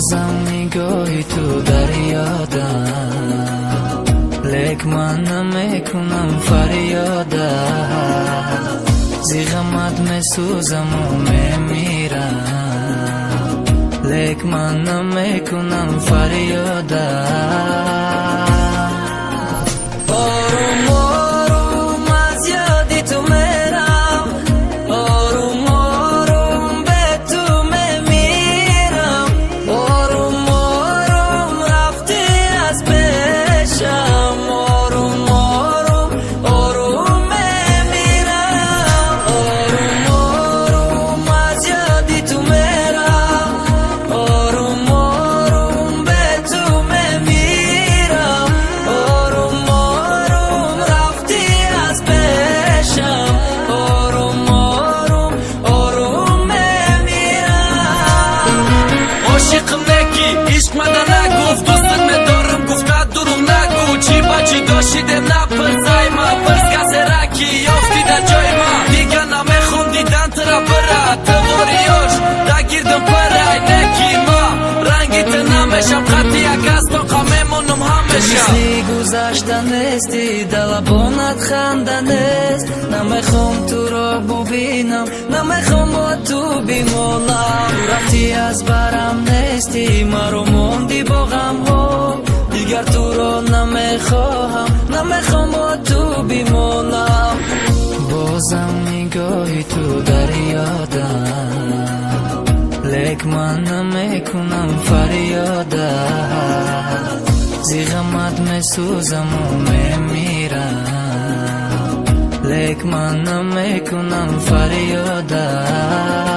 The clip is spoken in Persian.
بازم نگاهی تو دریادم، لک من نمیکنم فریادم، زی غمت میسوزم و میمیرم، لک من نمیکنم فریادم. آروم آروم از یادی تو میرم، آروم آروم به تو میمیرم، آروم آروم رفتی از پیشم، آروم آروم آروم میمیرم، آروم آروم از یادی تو میرم، آروم آروم به تو میمیرم، آروم آروم رفتی از پیشم، آروم آروم آروم میمیرم. عاشقم نگی عشق مده نگفت، دوستت میدارم گفت دروغ نگو، چی با چی داشتیدم نپرسای ما، پرس کسی رکی یافتی در جای ما، دیگه نمیخوام دیدن ترا برد تواریاش دگیردم پرای نگی ما، رنگیت نمیشم خطی یک از تو قمیمونم همیشه. مثلی گذشتن نیستی دلبانت خنده نیست، نمیخوام تو را ببینم، نمیخوام با تو بمانم، رفتی از برم نیستی مرا موندی با غم ها، دیگر تو را نمیخواهم، نمیخوام با تو بمانم. بازم نگاهی تو دریادم، لک من نمیکنم فریادم، زی غمت میسوزم و میمیرم، لک من نمیکنم فریادم.